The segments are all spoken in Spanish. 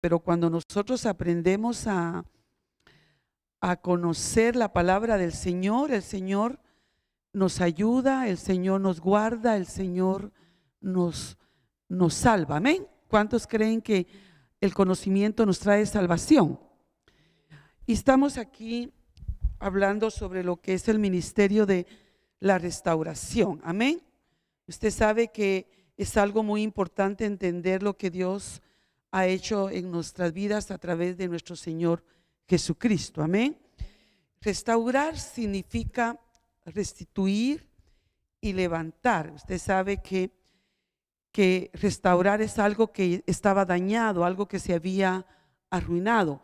pero cuando nosotros aprendemos a conocer la palabra del Señor, el Señor nos ayuda, el Señor nos guarda, el Señor nos salva. Amén. ¿Cuántos creen que el conocimiento nos trae salvación? Y estamos aquí hablando sobre lo que es el ministerio de la restauración. Amén. Usted sabe que es algo muy importante entender lo que Dios ha hecho en nuestras vidas a través de nuestro Señor Jesucristo. Amén. Restaurar significa restituir y levantar. Usted sabe que restaurar es algo que estaba dañado, algo que se había arruinado,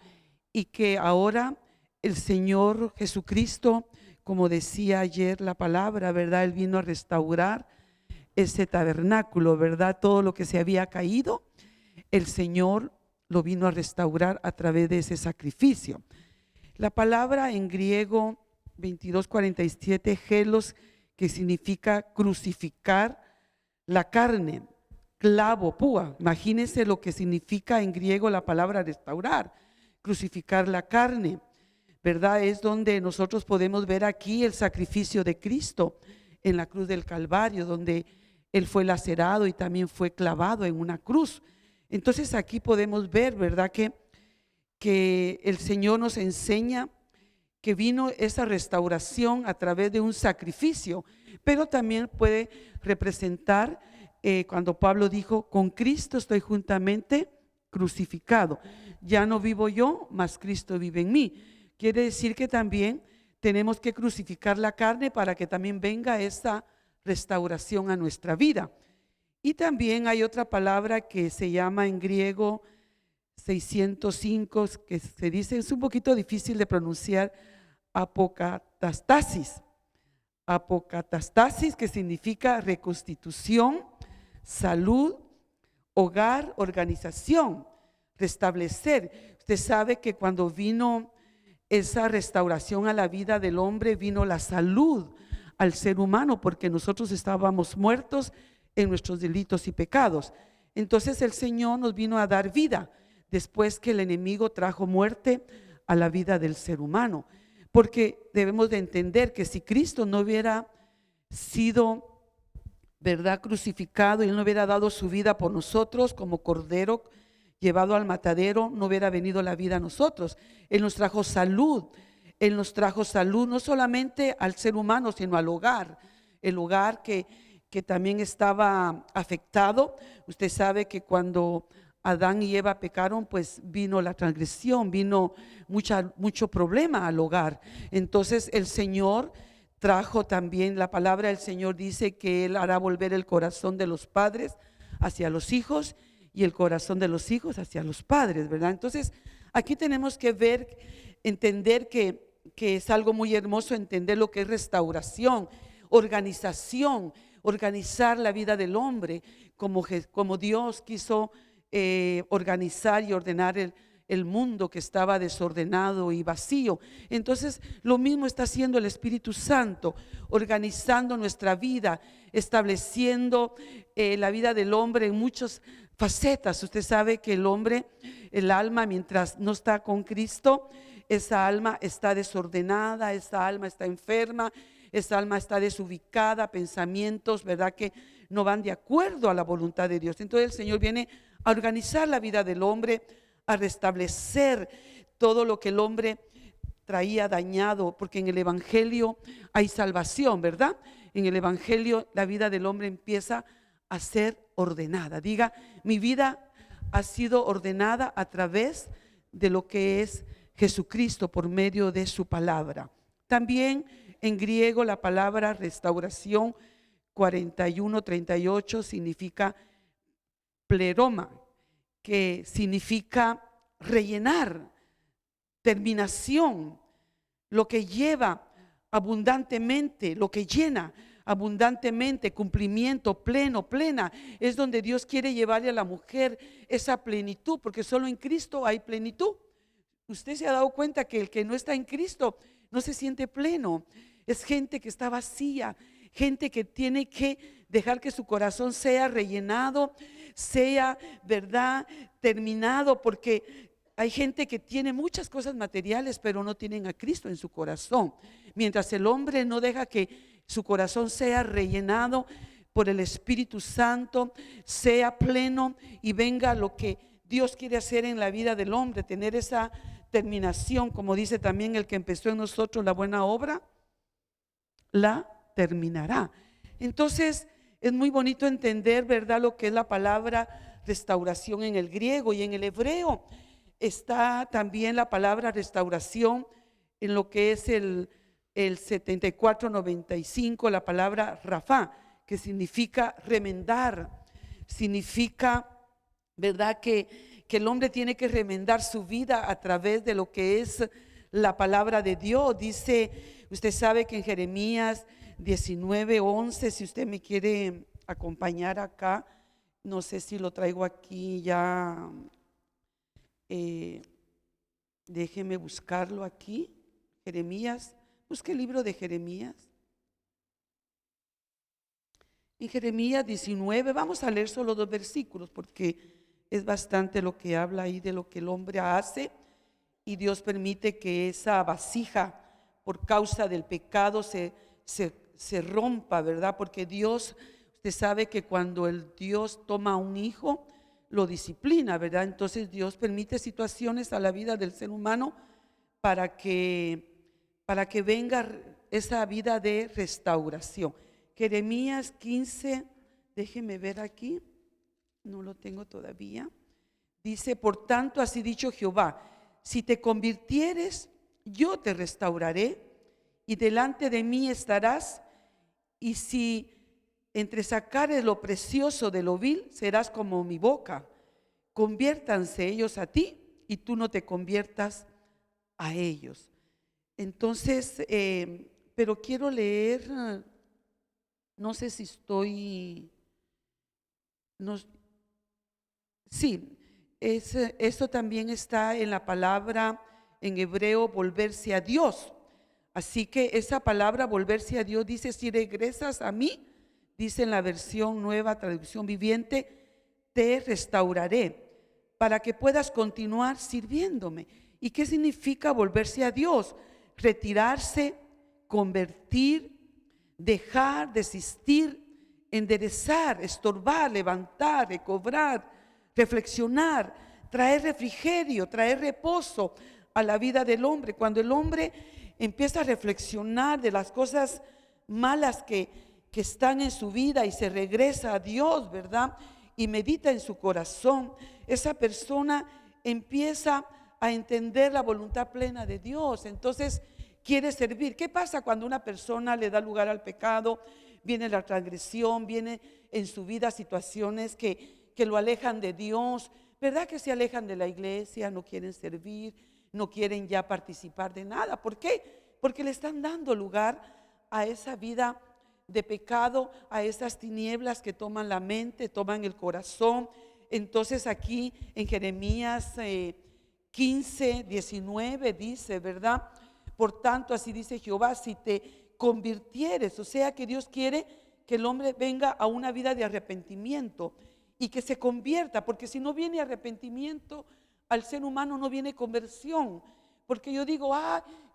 y que ahora el Señor Jesucristo, como decía ayer la palabra, ¿verdad? Él vino a restaurar ese tabernáculo, ¿verdad? Todo lo que se había caído, el Señor lo vino a restaurar a través de ese sacrificio. La palabra en griego 22:47, gelos, que significa crucificar la carne, clavo, púa. Imagínense lo que significa en griego la palabra restaurar, crucificar la carne, ¿verdad? Es donde nosotros podemos ver aquí el sacrificio de Cristo en la cruz del Calvario, donde Él fue lacerado y también fue clavado en una cruz. Entonces aquí podemos ver, ¿verdad? Que el Señor nos enseña que vino esa restauración a través de un sacrificio, pero también puede representar cuando Pablo dijo: con Cristo estoy juntamente crucificado, ya no vivo yo, mas Cristo vive en mí. Quiere decir que también tenemos que crucificar la carne para que también venga esa restauración a nuestra vida. Y también hay otra palabra que se llama en griego 605, que se dice, es un poquito difícil de pronunciar, apocatastasis. Apocatastasis, que significa reconstitución, salud, hogar, organización, restablecer. Usted sabe que cuando vino esa restauración a la vida del hombre, vino la salud al ser humano, porque nosotros estábamos muertos en nuestros delitos y pecados. Entonces el Señor nos vino a dar vida después que el enemigo trajo muerte a la vida del ser humano, porque debemos de entender que si Cristo no hubiera sido, ¿verdad?, crucificado, y Él no hubiera dado su vida por nosotros como cordero llevado al matadero, no hubiera venido la vida a nosotros. Él nos trajo salud. Él nos trajo salud no solamente al ser humano, sino al hogar, el hogar que también estaba afectado. Usted sabe que cuando Adán y Eva pecaron, pues vino la transgresión, vino mucho problema al hogar. Entonces el Señor trajo también, la palabra del Señor dice que Él hará volver el corazón de los padres hacia los hijos y el corazón de los hijos hacia los padres, ¿verdad? Entonces aquí tenemos que ver, entender que es algo muy hermoso, entender lo que es restauración, organización, organizar la vida del hombre como Dios quiso organizar y ordenar el mundo que estaba desordenado y vacío. Entonces lo mismo está haciendo el Espíritu Santo, organizando nuestra vida, estableciendo la vida del hombre en muchas facetas. Usted sabe que el hombre, el alma, mientras no está con Cristo, esa alma está desordenada, esa alma está enferma, esa alma está desubicada, pensamientos, ¿verdad?, que no van de acuerdo a la voluntad de Dios. Entonces el Señor viene a organizar la vida del hombre, a restablecer todo lo que el hombre traía dañado, porque en el Evangelio hay salvación, ¿verdad? En el Evangelio la vida del hombre empieza a ser ordenada. Diga: mi vida ha sido ordenada a través de lo que es Jesucristo por medio de su palabra. También en griego la palabra restauración 41:38 significa pleroma, que significa rellenar, terminación, lo que lleva abundantemente, lo que llena abundantemente, cumplimiento, plena. Es donde Dios quiere llevarle a la mujer esa plenitud, porque solo en Cristo hay plenitud. Usted se ha dado cuenta que el que no está en Cristo no se siente pleno. Es gente que está vacía, gente que tiene que dejar que su corazón sea rellenado, sea, ¿verdad?, terminado, porque hay gente que tiene muchas cosas materiales, pero no tienen a Cristo en su corazón. Mientras el hombre no deja que su corazón sea rellenado por el Espíritu Santo, sea pleno y venga lo que Dios quiere hacer en la vida del hombre, tener esa terminación, como dice también el que empezó en nosotros la buena obra, la terminará. Entonces es muy bonito entender, ¿verdad?, lo que es la palabra restauración en el griego, y en el hebreo está también la palabra restauración en lo que es el 7495, la palabra rafá, que significa remendar, significa, ¿verdad?, que el hombre tiene que remendar su vida a través de lo que es la palabra de Dios. Dice, usted sabe que en Jeremías 19:11, si usted me quiere acompañar acá, no sé si lo traigo aquí ya, déjeme buscarlo aquí. Jeremías, busque el libro de Jeremías. En Jeremías 19, vamos a leer solo 2 versículos porque es bastante lo que habla ahí de lo que el hombre hace, y Dios permite que esa vasija por causa del pecado se rompa, ¿verdad? Porque Dios, usted sabe que cuando el Dios toma a un hijo, lo disciplina, ¿verdad? Entonces Dios permite situaciones a la vida del ser humano para que venga esa vida de restauración. Jeremías 15, déjeme ver aquí, no lo tengo todavía. Dice, por tanto, así dicho Jehová, si te convirtieres, yo te restauraré y delante de mí estarás, y si entresacares lo precioso de lo vil, serás como mi boca. Conviértanse ellos a ti y tú no te conviertas a ellos. Entonces, pero quiero leer, no sé si estoy, no, sí, esto también está en la palabra en hebreo, volverse a Dios. Así que esa palabra volverse a Dios dice, si regresas a mí, dice en la versión nueva, traducción viviente, te restauraré para que puedas continuar sirviéndome. ¿Y qué significa volverse a Dios? Retirarse, convertir, dejar, desistir, enderezar, estorbar, levantar, recobrar, reflexionar, traer refrigerio, traer reposo a la vida del hombre. Cuando el hombre empieza a reflexionar de las cosas malas que están en su vida y se regresa a Dios, ¿verdad?, y medita en su corazón, esa persona empieza a entender la voluntad plena de Dios. Entonces quiere servir. ¿Qué pasa cuando una persona le da lugar al pecado? Viene la transgresión, viene en su vida situaciones que lo alejan de Dios, ¿verdad? Que se alejan de la iglesia, no quieren servir, no quieren ya participar de nada. ¿Por qué? Porque le están dando lugar a esa vida de pecado, a esas tinieblas que toman la mente, toman el corazón. Entonces aquí en Jeremías 15, 19 dice, ¿verdad? Por tanto, así dice Jehová, si te convirtieres, o sea que Dios quiere que el hombre venga a una vida de arrepentimiento y que se convierta, porque si no viene arrepentimiento, al ser humano no viene conversión. Porque yo digo,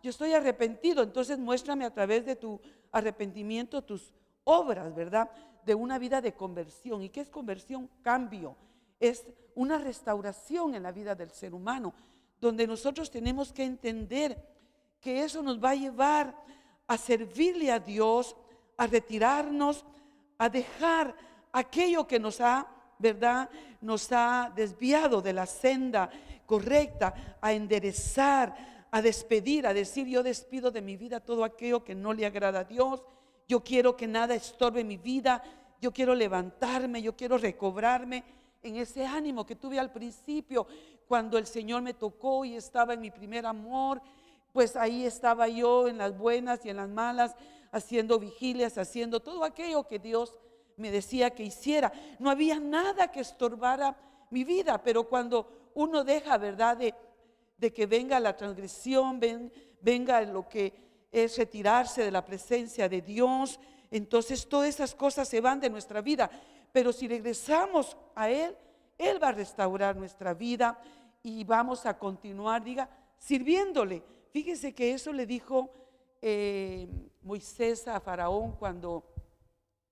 yo estoy arrepentido, entonces muéstrame a través de tu arrepentimiento tus obras, ¿verdad? De una vida de conversión. ¿Y qué es conversión? Cambio. Es una restauración en la vida del ser humano, donde nosotros tenemos que entender que eso nos va a llevar a servirle a Dios, a retirarnos, a dejar aquello que nos ha, ¿verdad?, nos ha desviado de la senda correcta, a enderezar, a despedir, a decir, yo despido de mi vida todo aquello que no le agrada a Dios. Yo quiero que nada estorbe mi vida, yo quiero levantarme, yo quiero recobrarme en ese ánimo que tuve al principio, cuando el Señor me tocó y estaba en mi primer amor. Pues ahí estaba yo en las buenas y en las malas, haciendo vigilias, haciendo todo aquello que Dios me decía que hiciera. No había nada que estorbara mi vida, pero cuando uno deja, ¿verdad?, de que venga la transgresión, venga lo que es retirarse de la presencia de Dios, Entonces todas esas cosas se van de nuestra vida. Pero si regresamos a Él, Él va a restaurar nuestra vida y vamos a continuar, diga, sirviéndole. Fíjese que eso le dijo Moisés a Faraón cuando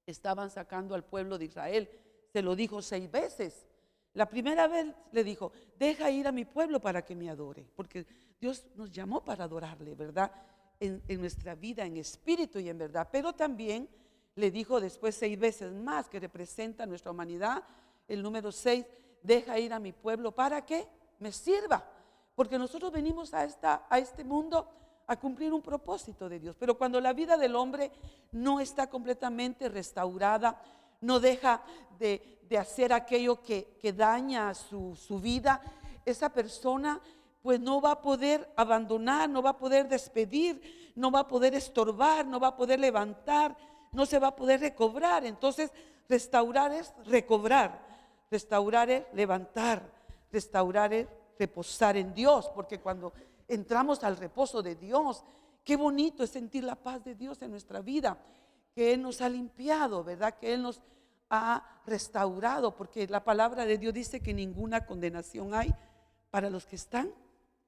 estaban sacando al pueblo de Israel. Se lo dijo 6 veces. La primera vez le dijo, deja ir a mi pueblo para que me adore, porque Dios nos llamó para adorarle, ¿verdad? En nuestra vida, en espíritu y en verdad. Pero también le dijo después 6 veces más, que representa nuestra humanidad. El número 6, deja ir a mi pueblo para que me sirva, porque nosotros venimos a este mundo a cumplir un propósito de Dios. Pero cuando la vida del hombre no está completamente restaurada, no deja de hacer aquello que daña su vida, esa persona pues no va a poder abandonar, no va a poder despedir, no va a poder estorbar, no va a poder levantar, no se va a poder recobrar. Entonces, restaurar es recobrar, restaurar es levantar, restaurar es reposar en Dios, porque cuando entramos al reposo de Dios, qué bonito es sentir la paz de Dios en nuestra vida, que Él nos ha limpiado, ¿verdad? Que Él nos ha restaurado, porque la palabra de Dios dice que ninguna condenación hay para los que están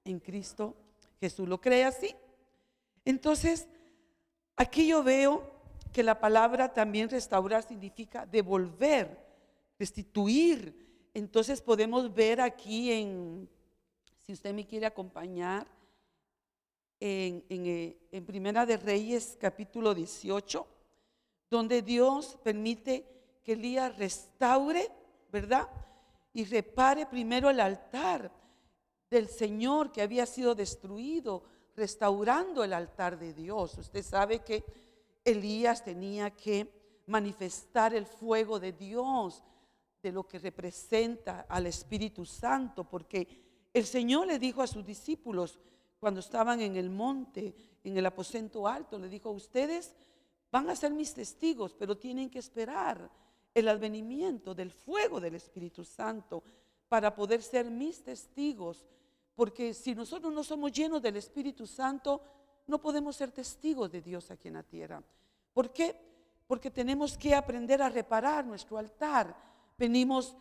en Cristo Jesús. ¿Lo cree así? Entonces, aquí yo veo que la palabra también restaurar significa devolver, restituir. Entonces podemos ver aquí si usted me quiere acompañar, en Primera de Reyes capítulo 18, donde Dios permite que Elías restaure, ¿verdad? Y repare primero el altar del Señor que había sido destruido, restaurando el altar de Dios. Usted sabe que Elías tenía que manifestar el fuego de Dios, de lo que representa al Espíritu Santo, porque el Señor le dijo a sus discípulos cuando estaban en el monte, en el aposento alto, le dijo, ustedes van a ser mis testigos, pero tienen que esperar el advenimiento del fuego del Espíritu Santo para poder ser mis testigos, porque si nosotros no somos llenos del Espíritu Santo, no podemos ser testigos de Dios aquí en la tierra. ¿Por qué? Porque tenemos que aprender a reparar nuestro altar. Venimos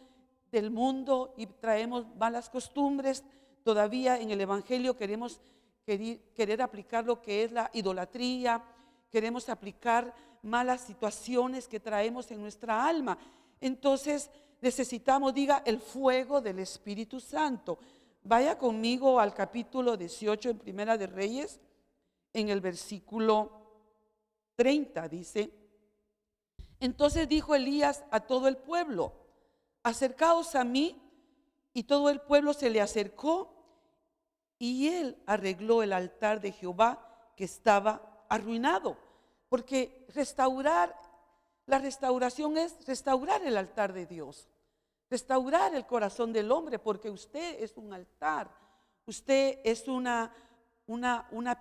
del mundo y traemos malas costumbres. Todavía en el Evangelio queremos querer aplicar lo que es la idolatría, queremos aplicar malas situaciones que traemos en nuestra alma. Entonces necesitamos, diga, el fuego del Espíritu Santo. Vaya conmigo al capítulo 18 en Primera de Reyes, en el versículo 30 dice, entonces dijo Elías a todo el pueblo, acercaos a mí, y todo el pueblo se le acercó, y él arregló el altar de Jehová que estaba arruinado, porque la restauración es restaurar el altar de Dios, restaurar el corazón del hombre, porque usted es un altar, usted es una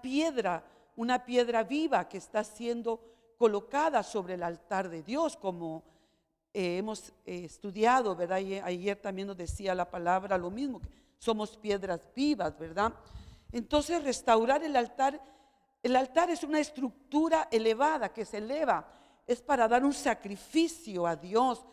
piedra viva que está siendo colocada sobre el altar de Dios, como hemos estudiado, ¿verdad? Y ayer también nos decía la palabra lo mismo, que somos piedras vivas, ¿verdad? Entonces restaurar el altar es una estructura elevada que se eleva, es para dar un sacrificio a Dios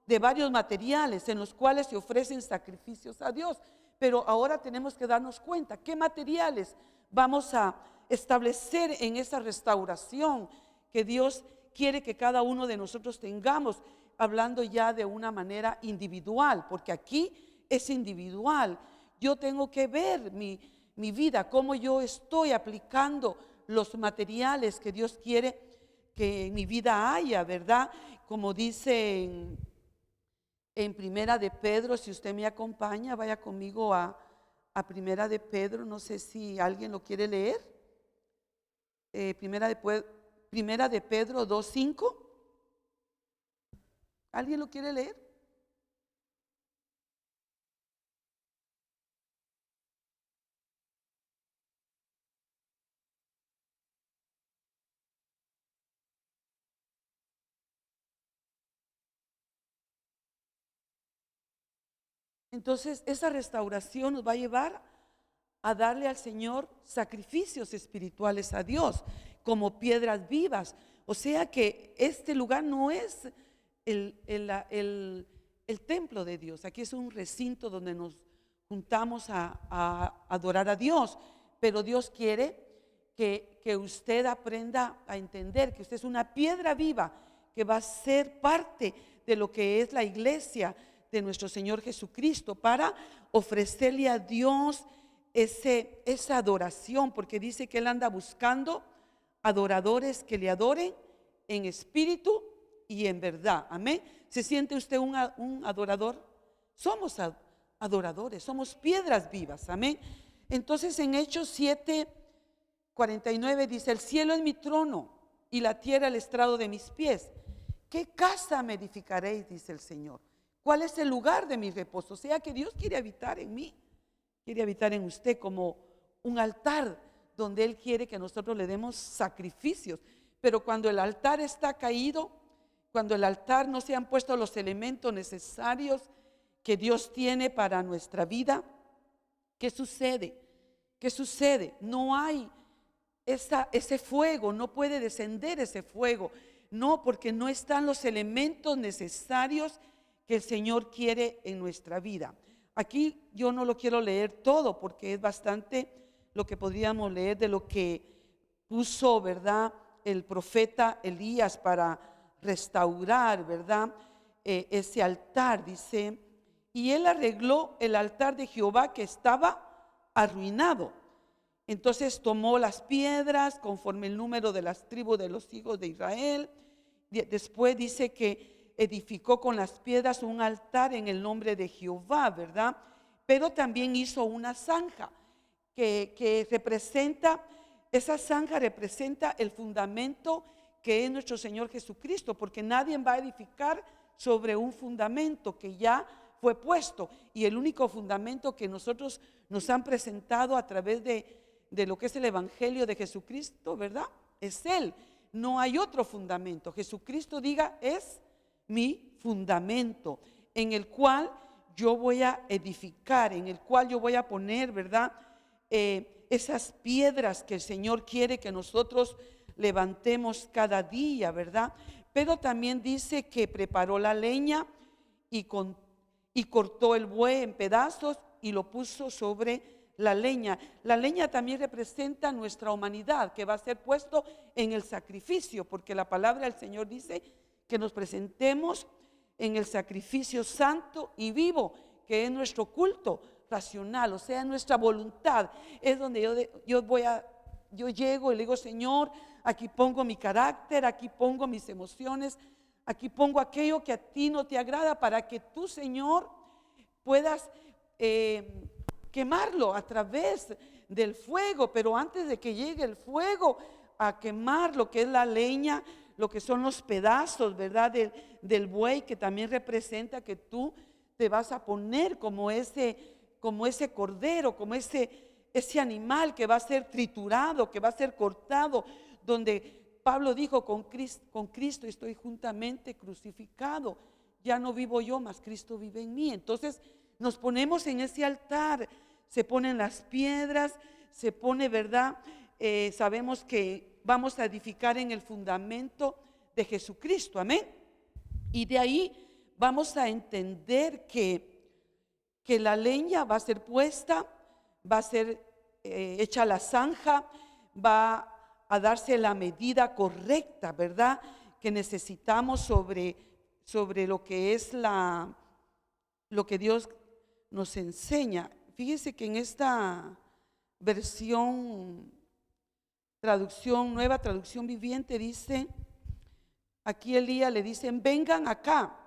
de varios materiales en los cuales se ofrecen sacrificios a Dios. Pero ahora tenemos que darnos cuenta qué materiales vamos a establecer en esa restauración que Dios quiere que cada uno de nosotros tengamos, hablando ya de una manera individual, porque aquí es individual. Yo tengo que ver mi vida, cómo yo estoy aplicando los materiales que Dios quiere que en mi vida haya, ¿verdad? Como dice en Primera de Pedro, si usted me acompaña, vaya conmigo a Primera de Pedro, no sé si alguien lo quiere leer. Primera de Pedro 2:5. ¿Alguien lo quiere leer? Entonces, esa restauración nos va a llevar a darle al Señor sacrificios espirituales a Dios, como piedras vivas, O sea que este lugar no es el templo de Dios. Aquí es un recinto donde nos juntamos a adorar a Dios. Pero Dios quiere que usted aprenda a entender que usted es una piedra viva que va a ser parte de lo que es la iglesia de nuestro Señor Jesucristo, para ofrecerle a Dios esa adoración, porque dice que Él anda buscando adoradores que le adoren en espíritu y en verdad. Amén. ¿Se siente usted un adorador? Somos adoradores, somos piedras vivas. Amén. Entonces en Hechos 7:49 dice: el cielo es mi trono y la tierra el estrado de mis pies. ¿Qué casa me edificaréis? Dice el Señor. ¿Cuál es el lugar de mi reposo? O sea que Dios quiere habitar en mí, quiere habitar en usted como un altar donde Él quiere que nosotros le demos sacrificios. Pero cuando el altar está caído, cuando el altar no se han puesto los elementos necesarios que Dios tiene para nuestra vida, ¿qué sucede? ¿Qué sucede? No hay ese fuego, no puede descender ese fuego. No, porque no están los elementos necesarios que el Señor quiere en nuestra vida. Aquí yo no lo quiero leer todo porque es bastante lo que podríamos leer de lo que puso, ¿verdad?, el profeta Elías para restaurar, ¿verdad?, ese altar. Dice: y él arregló el altar de Jehová que estaba arruinado. Entonces tomó las piedras conforme el número de las tribus de los hijos de Israel. Después dice que edificó con las piedras un altar en el nombre de Jehová, ¿verdad? Pero también hizo una zanja que representa, esa zanja representa el fundamento que es nuestro Señor Jesucristo, porque nadie va a edificar sobre un fundamento que ya fue puesto, y el único fundamento que nosotros nos han presentado a través de lo que es el Evangelio de Jesucristo, ¿verdad?, es Él. No hay otro fundamento. Jesucristo diga: es mi fundamento, en el cual yo voy a edificar, en el cual yo voy a poner, ¿verdad?, esas piedras que el Señor quiere que nosotros levantemos cada día, ¿verdad? Pero también dice que preparó la leña y cortó el buey en pedazos y lo puso sobre la leña. La leña también representa nuestra humanidad, que va a ser puesto en el sacrificio, porque la palabra del Señor dice que nos presentemos en el sacrificio santo y vivo, que es nuestro culto racional, o sea, nuestra voluntad. Es donde yo llego y le digo: Señor, aquí pongo mi carácter, aquí pongo mis emociones, aquí pongo aquello que a ti no te agrada, para que tú, Señor, puedas quemarlo a través del fuego. Pero antes de que llegue el fuego a quemar lo que es la leña, lo que son los pedazos, ¿verdad?, del buey, que también representa que tú te vas a poner como ese cordero, como ese animal que va a ser triturado, que va a ser cortado, donde Pablo dijo: con Cristo estoy juntamente crucificado, ya no vivo yo, mas Cristo vive en mí. Entonces nos ponemos en ese altar, se ponen las piedras, se pone, ¿verdad? Sabemos que vamos a edificar en el fundamento de Jesucristo, amén. Y de ahí vamos a entender que la leña va a ser puesta, va a ser hecha la zanja, va a darse la medida correcta, ¿verdad?, que necesitamos sobre lo que es lo que Dios nos enseña. Fíjese que en esta versión, nueva traducción viviente, dice, aquí Elías le dicen: vengan acá.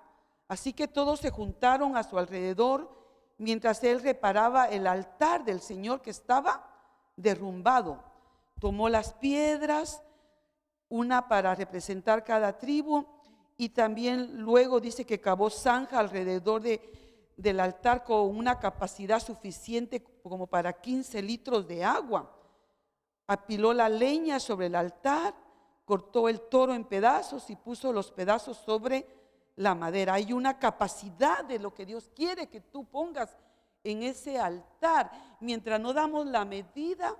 Así que todos se juntaron a su alrededor mientras él reparaba el altar del Señor que estaba derrumbado. Tomó las piedras, una para representar cada tribu, y también luego dice que cavó zanja alrededor del altar con una capacidad suficiente como para 15 litros de agua. Apiló la leña sobre el altar, cortó el toro en pedazos y puso los pedazos sobre la madera. Hay una capacidad de lo que Dios quiere que tú pongas en ese altar. Mientras no damos la medida,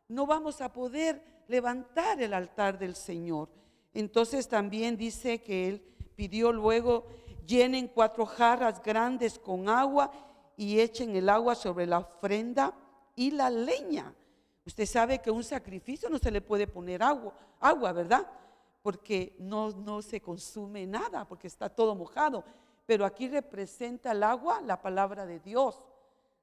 no vamos a poder levantar el altar del Señor. Entonces también dice que él pidió luego: llenen 4 jarras grandes con agua y echen el agua sobre la ofrenda y la leña. Usted sabe que un sacrificio no se le puede poner agua, ¿verdad? Porque no se consume nada, porque está todo mojado. Pero aquí representa el agua, la palabra de Dios,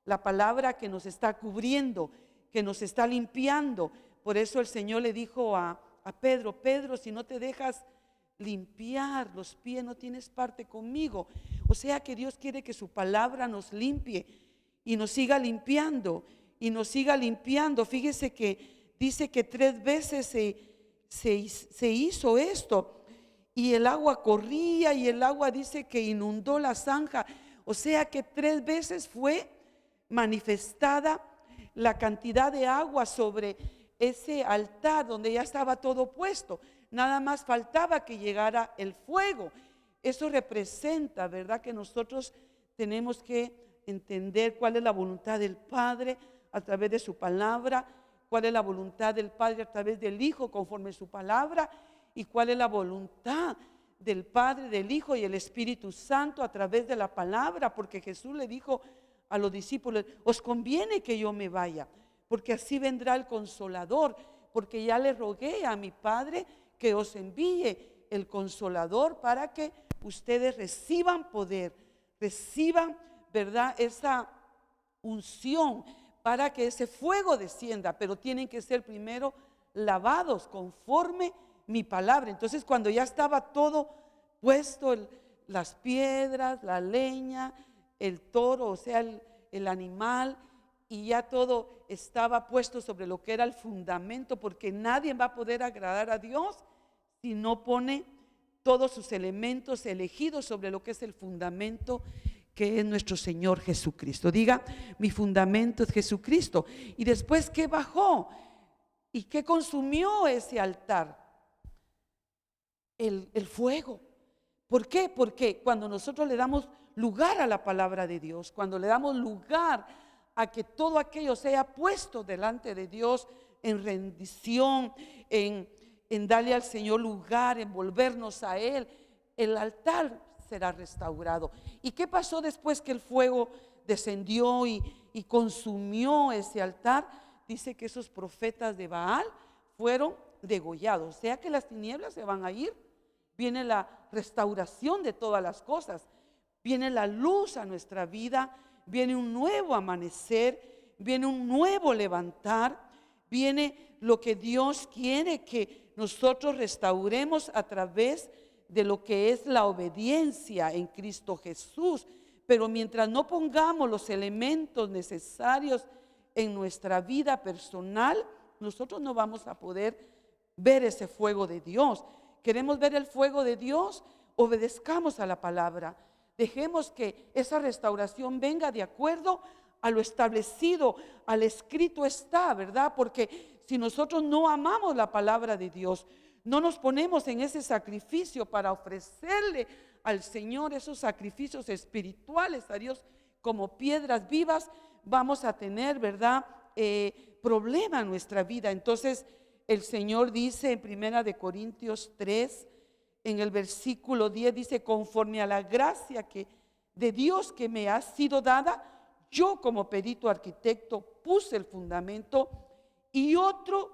la palabra que nos está cubriendo, que nos está limpiando. Por eso el Señor le dijo a Pedro: Pedro, si no te dejas limpiar los pies, no tienes parte conmigo. O sea que Dios quiere que su palabra nos limpie y nos siga limpiando y nos siga limpiando. Fíjese que dice que 3 veces se hizo esto, y el agua corría, y el agua dice que inundó la zanja. O sea que 3 veces fue manifestada la cantidad de agua sobre ese altar donde ya estaba todo puesto. Nada más faltaba que llegara el fuego. Eso representa, ¿verdad?, que nosotros tenemos que entender cuál es la voluntad del Padre a través de su palabra, cuál es la voluntad del Padre a través del Hijo conforme su palabra, y cuál es la voluntad del Padre, del Hijo y el Espíritu Santo a través de la palabra. Porque Jesús le dijo a los discípulos: os conviene que yo me vaya, porque así vendrá el Consolador, porque ya le rogué a mi Padre que os envíe el Consolador para que ustedes reciban poder, reciban, ¿verdad?, esa unción, para que ese fuego descienda. Pero tienen que ser primero lavados conforme mi palabra. Entonces, cuando ya estaba todo puesto, las piedras, la leña, el toro, o sea, el animal, y ya todo estaba puesto sobre lo que era el fundamento, porque nadie va a poder agradar a Dios si no pone todos sus elementos elegidos sobre lo que es el fundamento, que es nuestro Señor Jesucristo. Diga: mi fundamento es Jesucristo. Y después, ¿qué bajó y qué consumió ese altar? El fuego. ¿Por qué? Porque cuando nosotros le damos lugar a la palabra de Dios, cuando le damos lugar a que todo aquello sea puesto delante de Dios en rendición, en darle al Señor lugar, en volvernos a Él, el altar será restaurado. ¿Y qué pasó después que el fuego descendió y consumió ese altar? Dice que esos profetas de Baal fueron degollados. O sea que las tinieblas se van a ir. Viene la restauración de todas las cosas. Viene la luz a nuestra vida. Viene un nuevo amanecer. Viene un nuevo levantar. Viene lo que Dios quiere que nosotros restauremos a través de lo que es la obediencia en Cristo Jesús. Pero mientras no pongamos los elementos necesarios en nuestra vida personal, nosotros no vamos a poder ver ese fuego de Dios. ¿Queremos ver el fuego de Dios? Obedezcamos a la palabra. Dejemos que esa restauración venga de acuerdo a lo establecido, al escrito está, ¿verdad? Porque si nosotros no amamos la palabra de Dios, no nos ponemos en ese sacrificio para ofrecerle al Señor esos sacrificios espirituales a Dios como piedras vivas, vamos a tener, ¿verdad?, problema en nuestra vida. Entonces el Señor dice en 1 Corintios 3, en el versículo 10, dice: conforme a la gracia de Dios que me ha sido dada, yo como perito arquitecto puse el fundamento y otro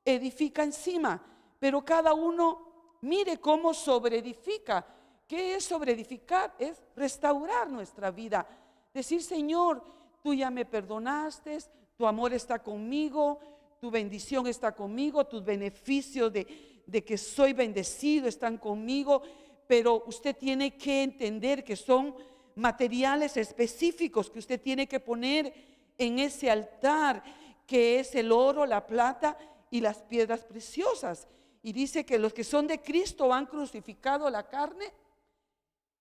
edifica encima. Pero cada uno mire cómo sobreedifica. ¿Qué es sobreedificar? Es restaurar nuestra vida. Decir: Señor, tú ya me perdonaste, tu amor está conmigo, tu bendición está conmigo, tus beneficios de que soy bendecido están conmigo. Pero usted tiene que entender que son materiales específicos que usted tiene que poner en ese altar, que es el oro, la plata y las piedras preciosas. Y dice que los que son de Cristo han crucificado la carne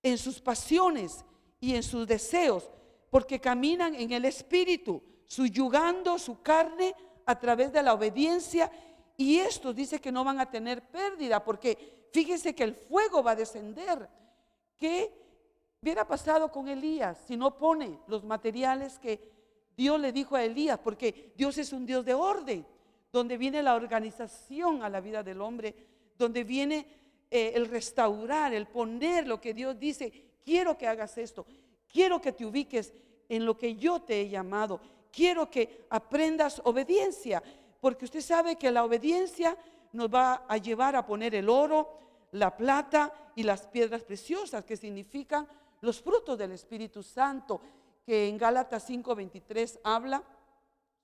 en sus pasiones y en sus deseos, porque caminan en el Espíritu, subyugando su carne a través de la obediencia. Y estos dice que no van a tener pérdida, porque fíjese que el fuego va a descender. ¿Qué hubiera pasado con Elías si no pone los materiales que Dios le dijo a Elías? Porque Dios es un Dios de orden, donde viene la organización a la vida del hombre, donde viene el restaurar, el poner lo que Dios dice. Quiero que hagas esto, quiero que te ubiques en lo que yo te he llamado, quiero que aprendas obediencia, porque usted sabe que la obediencia nos va a llevar a poner el oro, la plata y las piedras preciosas, que significan los frutos del Espíritu Santo, que en Gálatas 5:23 habla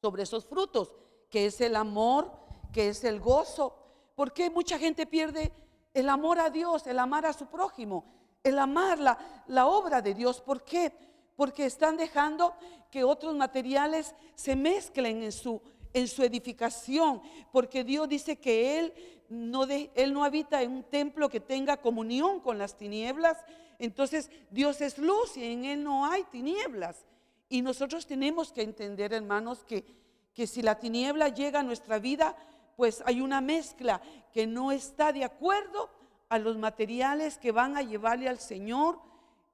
sobre esos frutos, que es el amor, que es el gozo. Porque mucha gente pierde el amor a Dios, el amar a su prójimo, el amar la obra de Dios? ¿Por qué? Porque están dejando que otros materiales se mezclen en su edificación, porque Dios dice que Él no habita en un templo que tenga comunión con las tinieblas. Entonces Dios es luz y en Él no hay tinieblas. Y nosotros tenemos que entender, hermanos, que si la tiniebla llega a nuestra vida, pues hay una mezcla que no está de acuerdo a los materiales que van a llevarle al Señor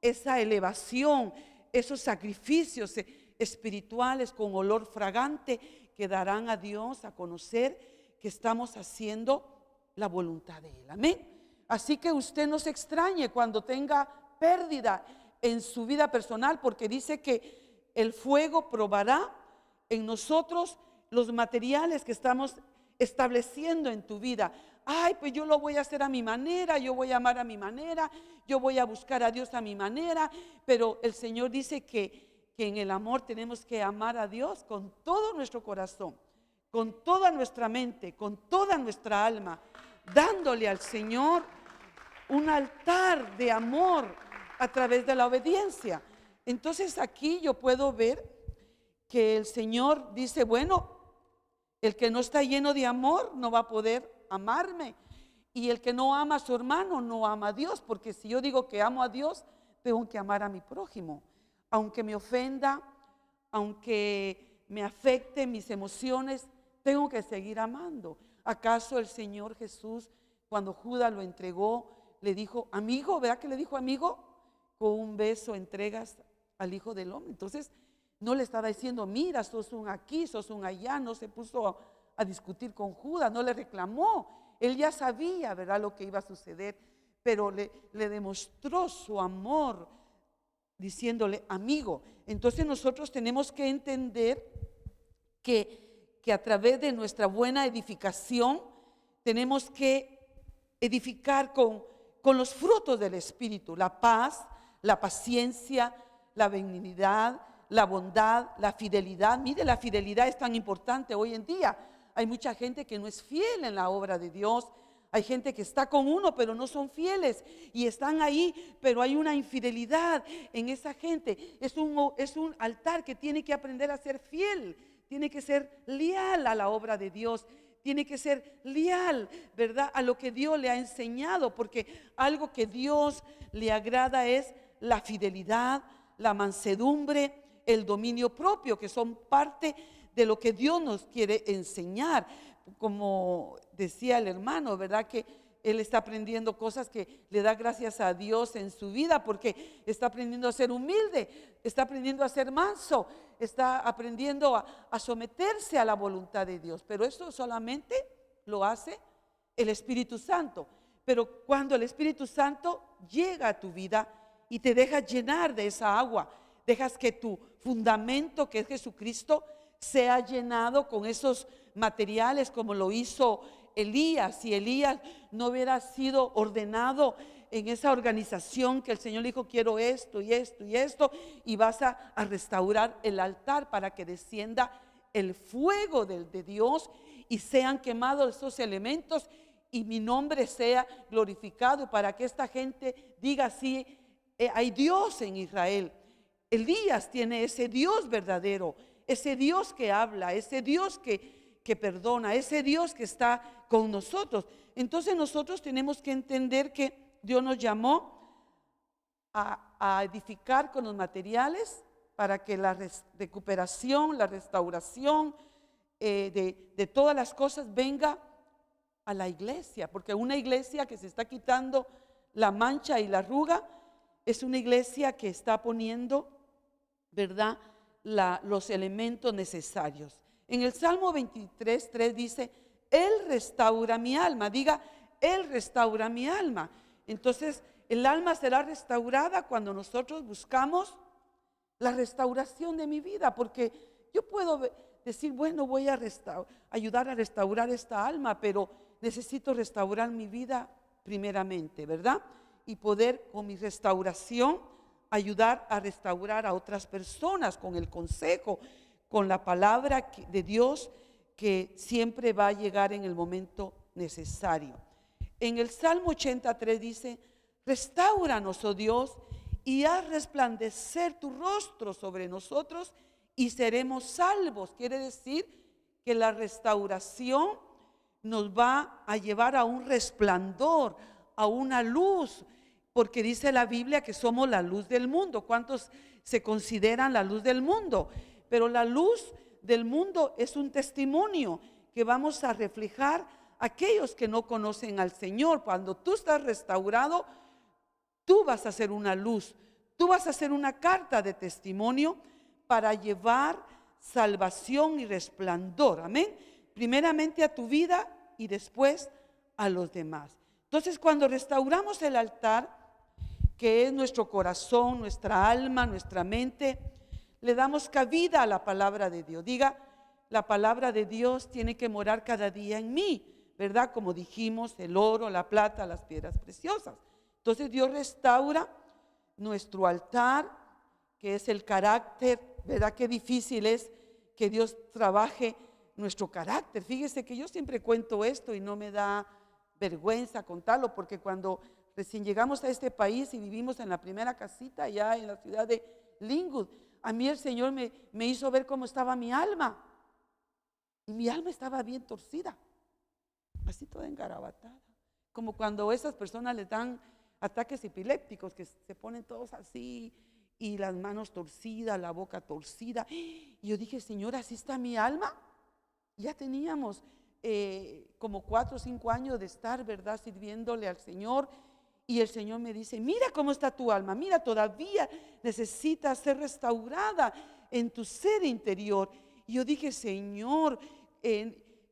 esa elevación, esos sacrificios espirituales con olor fragante que darán a Dios a conocer que estamos haciendo la voluntad de Él. Amén. Así que usted no se extrañe cuando tenga pérdida en su vida personal, porque dice que el fuego probará en nosotros los materiales que estamos estableciendo en tu vida. Ay, pues yo lo voy a hacer a mi manera, yo voy a amar a mi manera, yo voy a buscar a Dios a mi manera. Pero el Señor dice que en el amor tenemos que amar a Dios con todo nuestro corazón, con toda nuestra mente, con toda nuestra alma, dándole al Señor un altar de amor a través de la obediencia. Entonces aquí yo puedo ver que el Señor dice, bueno, el que no está lleno de amor no va a poder amarme. Y el que no ama a su hermano no ama a Dios, porque si yo digo que amo a Dios, tengo que amar a mi prójimo. Aunque me ofenda, aunque me afecte mis emociones, tengo que seguir amando. ¿Acaso el Señor Jesús, cuando Judas lo entregó, le dijo, amigo? ¿Verdad que le dijo amigo? Con un beso entregas al Hijo del Hombre. Entonces, no le estaba diciendo, mira, sos un aquí, sos un allá. No se puso a discutir con Judas, no le reclamó. Él ya sabía, ¿verdad?, lo que iba a suceder, pero le demostró su amor diciéndole amigo. Entonces nosotros tenemos que entender que a través de nuestra buena edificación tenemos que edificar con los frutos del Espíritu: la paz, la paciencia, la benignidad, la bondad, la fidelidad. Mire, la fidelidad es tan importante hoy en día. Hay mucha gente que no es fiel en la obra de Dios. Hay gente que está con uno pero no son fieles y están ahí, pero hay una infidelidad en esa gente. Es un altar que tiene que aprender a ser fiel, tiene que ser leal a la obra de Dios, tiene que ser leal, ¿verdad?, a lo que Dios le ha enseñado, porque algo que Dios le agrada es la fidelidad, la mansedumbre, el dominio propio, que son parte de lo que Dios nos quiere enseñar. Como decía el hermano, ¿verdad?, que él está aprendiendo cosas que le da gracias a Dios en su vida, porque está aprendiendo a ser humilde, está aprendiendo a ser manso, está aprendiendo a someterse a la voluntad de Dios. Pero eso solamente lo hace el Espíritu Santo. Pero cuando el Espíritu Santo llega a tu vida y te deja llenar de esa agua, dejas que tu fundamento, que es Jesucristo, sea llenado con esos materiales, como lo hizo Elías. Si Elías no hubiera sido ordenado en esa organización que el Señor le dijo, quiero esto y esto y esto, y vas a restaurar el altar para que descienda el fuego de Dios y sean quemados esos elementos y mi nombre sea glorificado, para que esta gente diga, sí, hay Dios en Israel. Elías tiene ese Dios verdadero, ese Dios que habla, ese Dios que perdona, ese Dios que está con nosotros. Entonces nosotros tenemos que entender que Dios nos llamó a edificar con los materiales para que la recuperación, la restauración de todas las cosas venga a la iglesia. Porque una iglesia que se está quitando la mancha y la arruga es una iglesia que está poniendo, ¿verdad?, los elementos necesarios. En el Salmo 23:3 dice, Él restaura mi alma. Diga, Él restaura mi alma. Entonces, el alma será restaurada cuando nosotros buscamos la restauración de mi vida, porque yo puedo decir, bueno, voy a ayudar a restaurar esta alma, pero necesito restaurar mi vida primeramente, ¿verdad? Y poder con mi restauración ayudar a restaurar a otras personas con el consejo, con la palabra de Dios que siempre va a llegar en el momento necesario. En el Salmo 83 dice: restáuranos, oh Dios, y haz resplandecer tu rostro sobre nosotros y seremos salvos. Quiere decir que la restauración nos va a llevar a un resplandor, a una luz, porque dice la Biblia que somos la luz del mundo. ¿Cuántos se consideran la luz del mundo? Pero la luz del mundo es un testimonio que vamos a reflejar a aquellos que no conocen al Señor. Cuando tú estás restaurado, tú vas a ser una luz, tú vas a ser una carta de testimonio para llevar salvación y resplandor, amén, primeramente a tu vida y después a los demás. Entonces, cuando restauramos el altar, que es nuestro corazón, nuestra alma, nuestra mente, le damos cabida a la palabra de Dios. Diga, la palabra de Dios tiene que morar cada día en mí, ¿verdad? Como dijimos, el oro, la plata, las piedras preciosas. Entonces Dios restaura nuestro altar, que es el carácter, ¿verdad? Qué difícil es que Dios trabaje nuestro carácter. Fíjese que yo siempre cuento esto y no me da vergüenza contarlo, porque cuando recién llegamos a este país y vivimos en la primera casita allá en la ciudad de Linwood, a mí el Señor me hizo ver cómo estaba mi alma, y mi alma estaba bien torcida, así toda engarabatada, como cuando esas personas les dan ataques epilépticos, que se ponen todos así, y las manos torcidas, la boca torcida. Y yo dije, Señor, así está mi alma. Ya teníamos como 4 o 5 años de estar, ¿verdad?, sirviéndole al Señor. Y el Señor me dice, mira cómo está tu alma, mira, todavía necesita ser restaurada en tu ser interior. Y yo dije, Señor,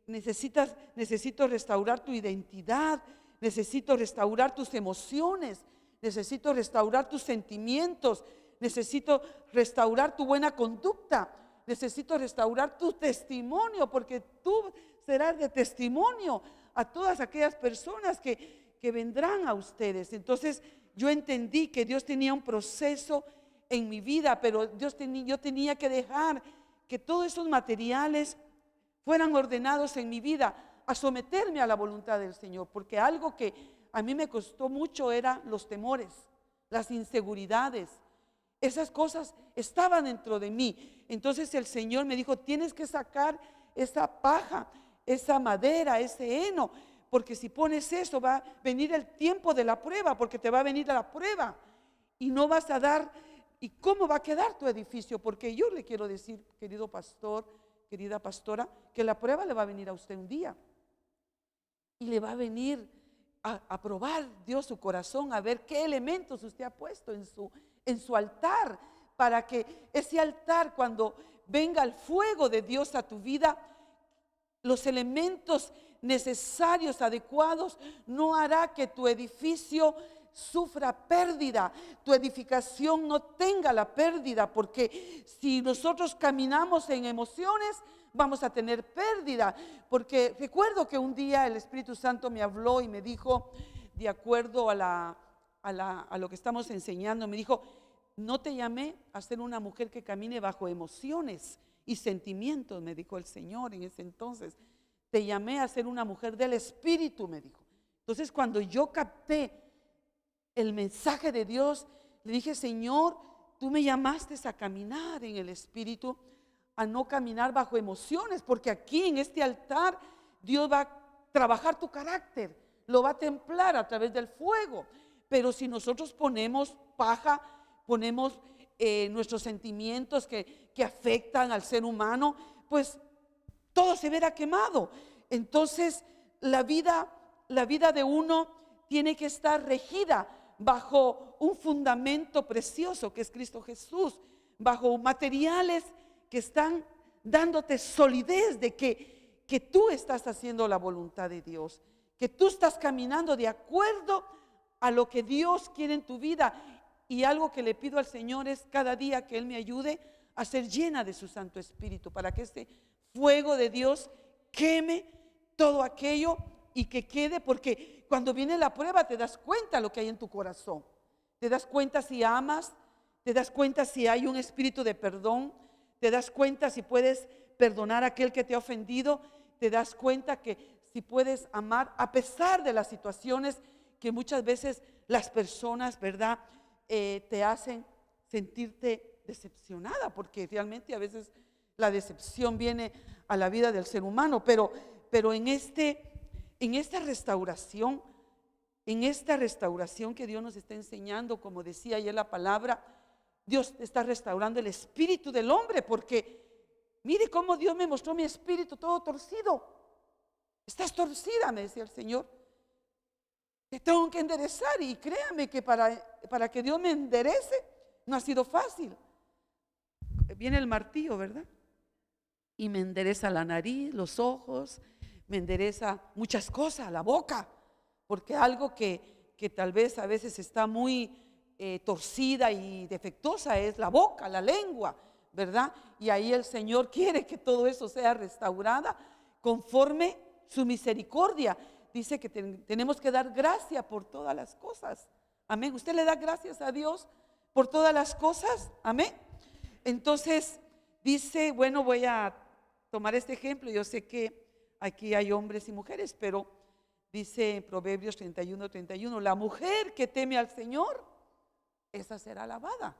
necesito restaurar tu identidad, necesito restaurar tus emociones, necesito restaurar tus sentimientos, necesito restaurar tu buena conducta, necesito restaurar tu testimonio, porque tú serás de testimonio a todas aquellas personas que vendrán a ustedes. Entonces yo entendí que Dios tenía un proceso en mi vida, pero yo tenía que dejar que todos esos materiales fueran ordenados en mi vida, a someterme a la voluntad del Señor, porque algo que a mí me costó mucho eran los temores, las inseguridades. Esas cosas estaban dentro de mí. Entonces el Señor me dijo, tienes que sacar esa paja, esa madera, ese heno, porque si pones eso va a venir el tiempo de la prueba, porque te va a venir la prueba y no vas a dar. ¿Y cómo va a quedar tu edificio? Porque yo le quiero decir, querido pastor, querida pastora, que la prueba le va a venir a usted un día y le va a venir a probar Dios su corazón, a ver qué elementos usted ha puesto en su altar, para que ese altar, cuando venga el fuego de Dios a tu vida, los elementos necesarios, adecuados, no hará que tu edificio sufra pérdida, tu edificación no tenga la pérdida, porque si nosotros caminamos en emociones, vamos a tener pérdida. Porque recuerdo que un día el Espíritu Santo me habló y me dijo, de acuerdo a lo que estamos enseñando, me dijo, no te llamé a ser una mujer que camine bajo emociones y sentimientos, me dijo el Señor en ese entonces. Te llamé a ser una mujer del Espíritu, me dijo. Entonces cuando yo capté el mensaje de Dios, le dije, Señor, tú me llamaste a caminar en el Espíritu, a no caminar bajo emociones, porque aquí en este altar Dios va a trabajar tu carácter, lo va a templar a través del fuego. Pero si nosotros ponemos paja, ponemos nuestros sentimientos que afectan al ser humano, pues todo se verá quemado. Entonces la vida de uno tiene que estar regida bajo un fundamento precioso que es Cristo Jesús, bajo materiales que están dándote solidez de que tú estás haciendo la voluntad de Dios, que tú estás caminando de acuerdo a lo que Dios quiere en tu vida. Y algo que le pido al Señor es cada día que Él me ayude a ser llena de su Santo Espíritu, para que este fuego de Dios queme todo aquello y que quede, porque cuando viene la prueba te das cuenta lo que hay en tu corazón. Te das cuenta si amas, te das cuenta si hay un espíritu de perdón, te das cuenta si puedes perdonar a aquel que te ha ofendido, te das cuenta que si puedes amar a pesar de las situaciones que muchas veces las personas, ¿verdad?, te hacen sentirte decepcionada, porque realmente a veces la decepción viene a la vida del ser humano, pero en esta restauración que Dios nos está enseñando, como decía ayer la palabra, Dios está restaurando el espíritu del hombre, porque mire cómo Dios me mostró mi espíritu todo torcido. Estás torcida, me decía el Señor. Te tengo que enderezar, y créame que para que Dios me enderece no ha sido fácil. Viene el martillo, ¿verdad? Y me endereza la nariz, los ojos, me endereza muchas cosas, la boca, porque algo que tal vez a veces está muy torcida y defectuosa es la boca, la lengua, ¿verdad? Y ahí el Señor quiere que todo eso sea restaurada conforme su misericordia. Dice que tenemos que dar gracia por todas las cosas. Amén. ¿Usted le da gracias a Dios por todas las cosas? Amén. Entonces dice, bueno, voy a tomar este ejemplo. Yo sé que aquí hay hombres y mujeres, pero dice en Proverbios 31:31, la mujer que teme al Señor, esa será alabada.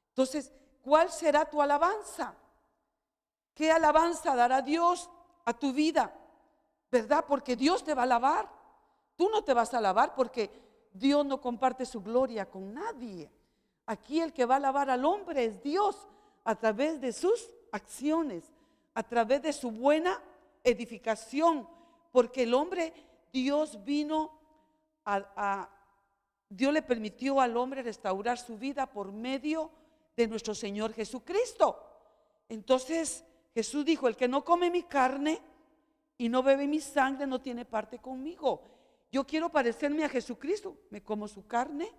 Entonces, ¿cuál será tu alabanza? ¿Qué alabanza dará Dios a tu vida? ¿Verdad? Porque Dios te va a alabar. Tú no te vas a alabar porque Dios no comparte su gloria con nadie. Aquí el que va a alabar al hombre es Dios, a través de sus acciones, a través de su buena edificación, porque el hombre, Dios le permitió al hombre restaurar su vida por medio de nuestro Señor Jesucristo. Entonces Jesús dijo, el que no come mi carne y no bebe mi sangre no tiene parte conmigo. Yo quiero parecerme a Jesucristo, me como su carne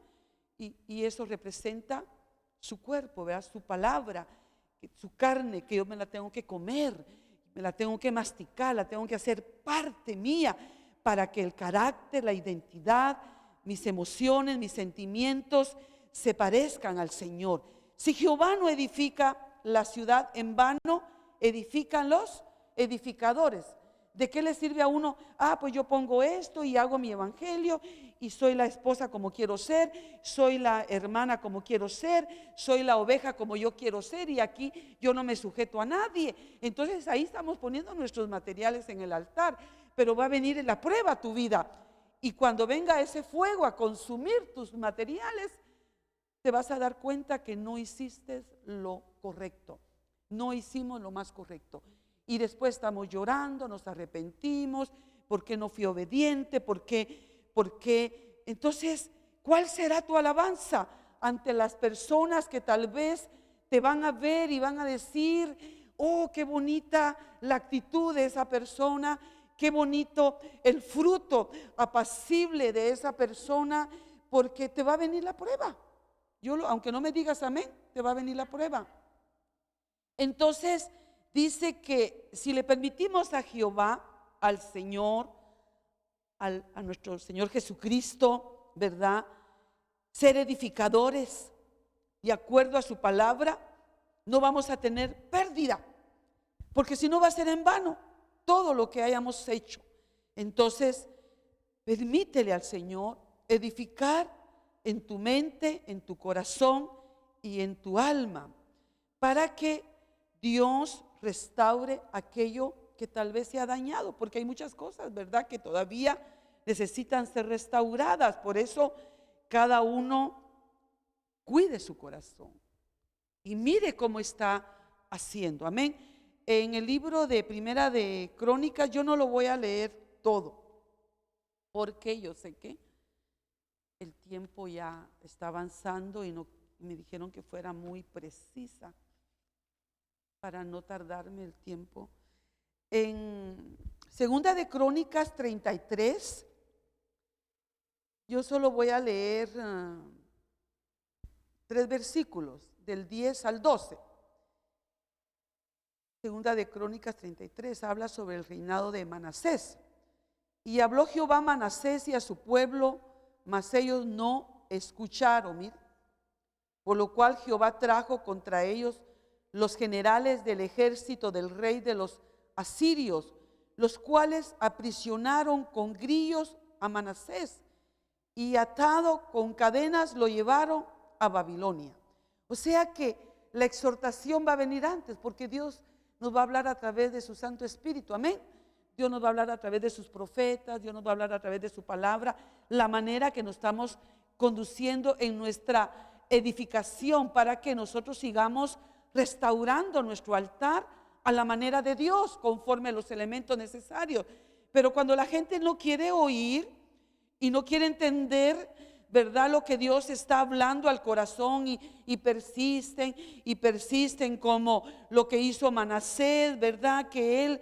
y eso representa su cuerpo, ¿verdad? Su palabra, su carne, que yo me la tengo que comer, me la tengo que masticar, la tengo que hacer parte mía, para que el carácter, la identidad, mis emociones, mis sentimientos se parezcan al Señor. Si Jehová no edifica la ciudad, en vano edifican los edificadores. ¿De qué le sirve a uno? Pues yo pongo esto y hago mi evangelio y soy la esposa como quiero ser, soy la hermana como quiero ser, soy la oveja como yo quiero ser, y aquí yo no me sujeto a nadie. Entonces ahí estamos poniendo nuestros materiales en el altar, pero va a venir en la prueba tu vida, y cuando venga ese fuego a consumir tus materiales, te vas a dar cuenta que no hiciste lo correcto, no hicimos lo más correcto. Y después estamos llorando, nos arrepentimos, porque no fui obediente, porque entonces, ¿cuál será tu alabanza ante las personas que tal vez te van a ver y van a decir, oh, qué bonita la actitud de esa persona, qué bonito el fruto apacible de esa persona, porque te va a venir la prueba? Aunque no me digas amén, te va a venir la prueba. Entonces dice que si le permitimos a Jehová, al Señor, a nuestro Señor Jesucristo, ¿verdad?, ser edificadores de acuerdo a su palabra, no vamos a tener pérdida, porque si no va a ser en vano todo lo que hayamos hecho. Entonces, permítele al Señor edificar en tu mente, en tu corazón y en tu alma, para que Dios restaure aquello que tal vez se ha dañado, porque hay muchas cosas, ¿verdad?, que todavía necesitan ser restauradas. Por eso cada uno cuide su corazón y mire cómo está haciendo. Amén. En el libro de Primera de Crónicas, yo no lo voy a leer todo, porque yo sé que el tiempo ya está avanzando y me dijeron que fuera muy precisa para no tardarme el tiempo. En Segunda de Crónicas 33, Yo solo voy a leer 3 versículos, del 10 al 12. Segunda de Crónicas 33 habla sobre el reinado de Manasés. Y habló Jehová a Manasés y a su pueblo, mas ellos no escucharon. Mire, por lo cual Jehová trajo contra ellos los generales del ejército del rey de los asirios, los cuales aprisionaron con grillos a Manasés y atado con cadenas lo llevaron a Babilonia. O sea que la exhortación va a venir antes, porque Dios nos va a hablar a través de su Santo Espíritu, amén. Dios nos va a hablar a través de sus profetas, Dios nos va a hablar a través de su palabra, la manera que nos estamos conduciendo en nuestra edificación para que nosotros sigamos restaurando nuestro altar a la manera de Dios, conforme a los elementos necesarios. Pero cuando la gente no quiere oír y no quiere entender, ¿verdad?, lo que Dios está hablando al corazón y persisten como lo que hizo Manasés, ¿verdad?, que él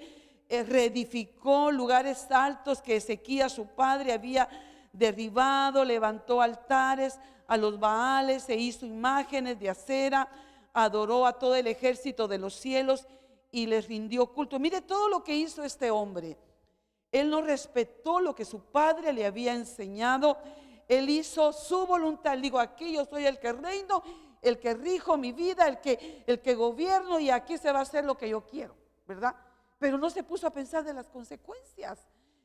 reedificó lugares altos que Ezequías su padre había derribado, levantó altares a los Baales, se hizo imágenes de acera, adoró a todo el ejército de los cielos y les rindió culto. Mire todo lo que hizo este hombre. Él no respetó lo que su padre le había enseñado. Él hizo su voluntad. Él dijo: aquí yo soy el que reino, el que rijo mi vida, el que gobierno, y aquí se va a hacer lo que yo quiero, ¿verdad? Pero no se puso a pensar de las consecuencias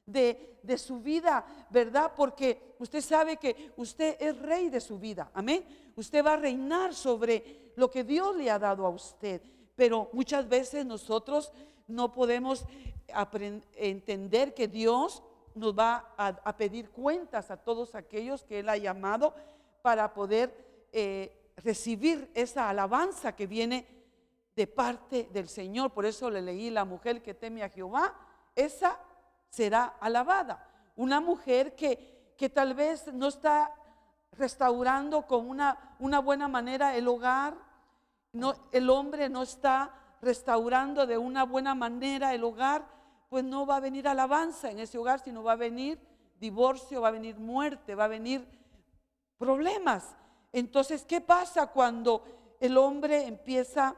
de su vida, ¿verdad? Porque usted sabe que usted es rey de su vida, amén. Usted va a reinar sobre lo que Dios le ha dado a usted. Pero muchas veces nosotros no podemos entender que Dios nos va a pedir cuentas a todos aquellos que Él ha llamado para poder recibir esa alabanza que viene de parte del Señor. Por eso le leí: la mujer que teme a Jehová, esa será alabada. Una mujer que tal vez no está restaurando con una buena manera el hogar, no, el hombre no está restaurando de una buena manera el hogar, pues no va a venir alabanza en ese hogar, sino va a venir divorcio, va a venir muerte, va a venir problemas. Entonces, ¿qué pasa cuando el hombre empieza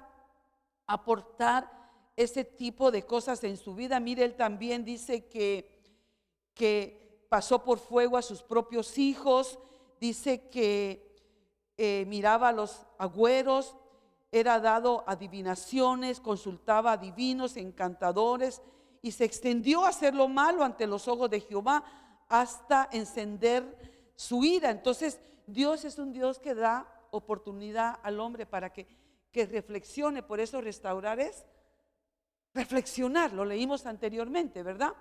a aportar ese tipo de cosas en su vida? Mire, él también dice que pasó por fuego a sus propios hijos. Dice que miraba a los agüeros, era dado a adivinaciones, consultaba a divinos, encantadores, y se extendió a hacer lo malo ante los ojos de Jehová hasta encender su ira. Entonces Dios es un Dios que da oportunidad al hombre para que reflexione. Por eso restaurar es reflexionar, lo leímos anteriormente, ¿verdad?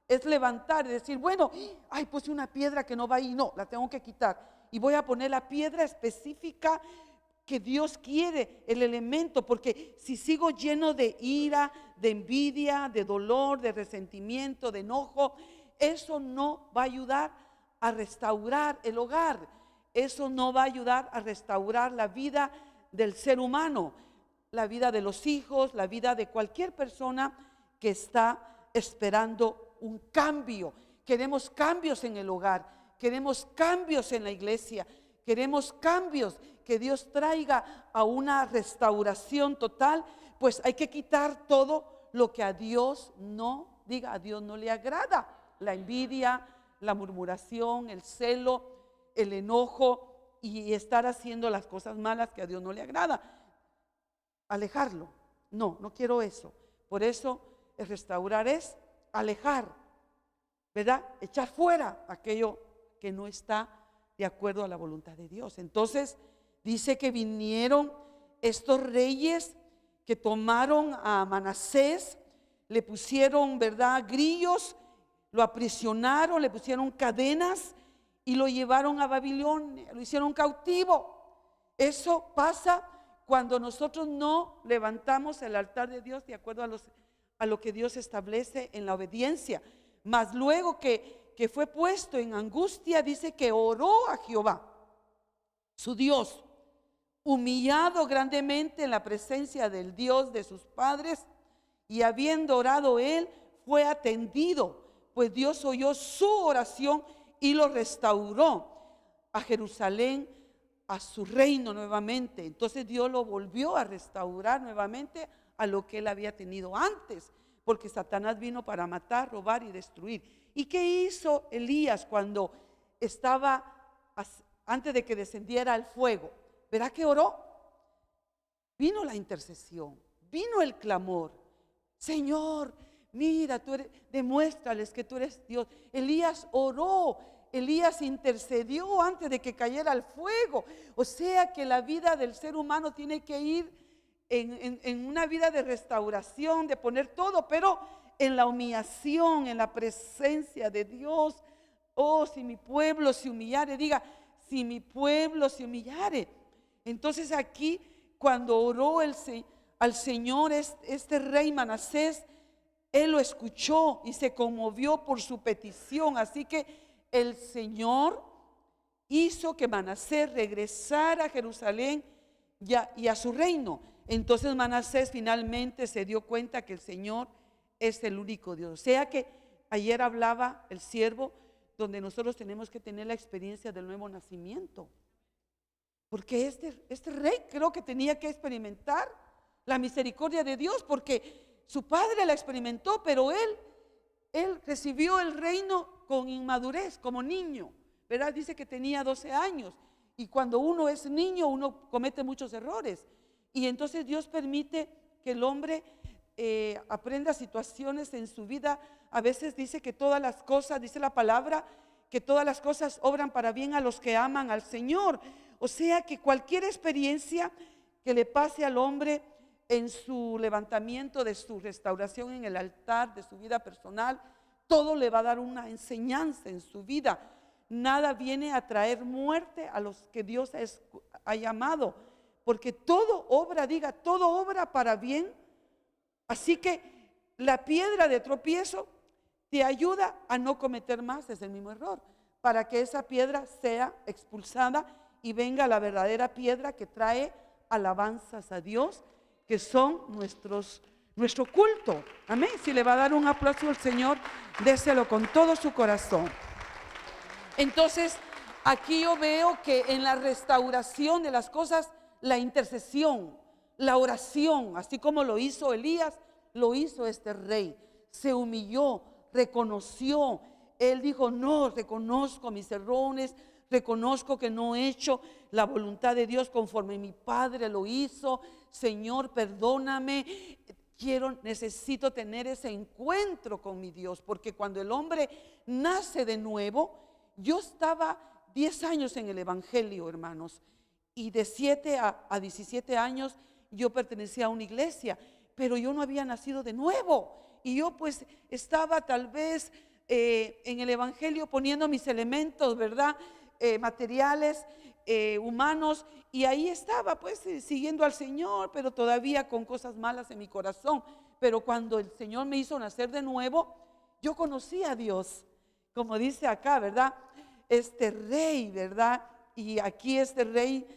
Es levantar y decir: bueno, ay, puse una piedra que no va ahí, no, la tengo que quitar y voy a poner la piedra específica que Dios quiere, el elemento, porque si sigo lleno de ira, de envidia, de dolor, de resentimiento, de enojo, eso no va a ayudar a restaurar el hogar, eso no va a ayudar a restaurar la vida del ser humano, la vida de los hijos, la vida de cualquier persona que está esperando un cambio. Queremos cambios en el hogar, queremos cambios en la iglesia, queremos cambios, que Dios traiga a una restauración total. Pues hay que quitar todo lo que a Dios no, a Dios no le agrada: la envidia, la murmuración, el celo, el enojo y estar haciendo las cosas malas que a Dios no le agrada. Alejarlo. No quiero eso. Por eso el restaurar es alejar, ¿verdad? Echar fuera aquello que no está de acuerdo a la voluntad de Dios. Entonces dice que vinieron estos reyes que tomaron a Manasés, le pusieron, ¿verdad?, grillos, lo aprisionaron, le pusieron cadenas y lo llevaron a Babilonia, lo hicieron cautivo. Eso pasa cuando nosotros no levantamos el altar de Dios de acuerdo a lo que Dios establece en la obediencia. Mas luego que fue puesto en angustia, dice que oró a Jehová, su Dios, humillado grandemente en la presencia del Dios de sus padres, y habiendo orado él, fue atendido, pues Dios oyó su oración y lo restauró. a Jerusalén, a su reino nuevamente. Entonces Dios lo volvió a restaurar nuevamente a lo que él había tenido antes, porque Satanás vino para matar, robar y destruir. ¿Y qué hizo Elías cuando estaba, antes de que descendiera el fuego? ¿Verá que oró? Vino la intercesión, vino el clamor. Señor, mira, tú eres, demuéstrales que tú eres Dios. Elías oró, Elías intercedió antes de que cayera el fuego. O sea que la vida del ser humano tiene que ir en una vida de restauración, de poner todo, pero en la humillación, en la presencia de Dios. Oh, si mi pueblo se humillare, diga, si mi pueblo se humillare. Entonces aquí, cuando oró al Señor, este rey Manasés, él lo escuchó y se conmovió por su petición. Así que el Señor hizo que Manasés regresara a Jerusalén y a su reino. Entonces Manasés finalmente se dio cuenta que el Señor es el único Dios. O sea que ayer hablaba el siervo, donde nosotros tenemos que tener la experiencia del nuevo nacimiento. Porque este rey creo que tenía que experimentar la misericordia de Dios, porque su padre la experimentó, pero él recibió el reino con inmadurez, como niño, ¿verdad? Dice que tenía 12 años, y cuando uno es niño, uno comete muchos errores, y entonces Dios permite que el hombre aprenda situaciones en su vida. A veces dice que todas las cosas, dice la palabra, que todas las cosas obran para bien a los que aman al Señor. O sea que cualquier experiencia que le pase al hombre en su levantamiento, de su restauración en el altar, de su vida personal, todo le va a dar una enseñanza en su vida. Nada viene a traer muerte a los que Dios ha llamado, porque todo obra, diga, todo obra para bien. Así que la piedra de tropiezo te ayuda a no cometer más ese mismo error, para que esa piedra sea expulsada y venga la verdadera piedra que trae alabanzas a Dios, que son nuestro culto. Amén. Si le va a dar un aplauso al Señor, déselo con todo su corazón. Entonces, aquí yo veo que en la restauración de las cosas, la intercesión, la oración, así como lo hizo Elías, lo hizo este rey. Se humilló, reconoció. Él dijo, no, reconozco mis errores, reconozco que no he hecho la voluntad de Dios conforme mi padre lo hizo. Señor, perdóname. Necesito tener ese encuentro con mi Dios, porque cuando el hombre nace de nuevo, yo estaba 10 años en el evangelio, hermanos, y de 7 a 17 años yo pertenecía a una iglesia, pero yo no había nacido de nuevo, y yo pues estaba tal vez en el evangelio poniendo mis elementos, ¿verdad? Materiales, humanos, y ahí estaba pues siguiendo al Señor, pero todavía con cosas malas en mi corazón. Pero cuando el Señor me hizo nacer de nuevo, yo conocí a Dios, como dice acá, ¿verdad? Este rey, ¿verdad? Y aquí este rey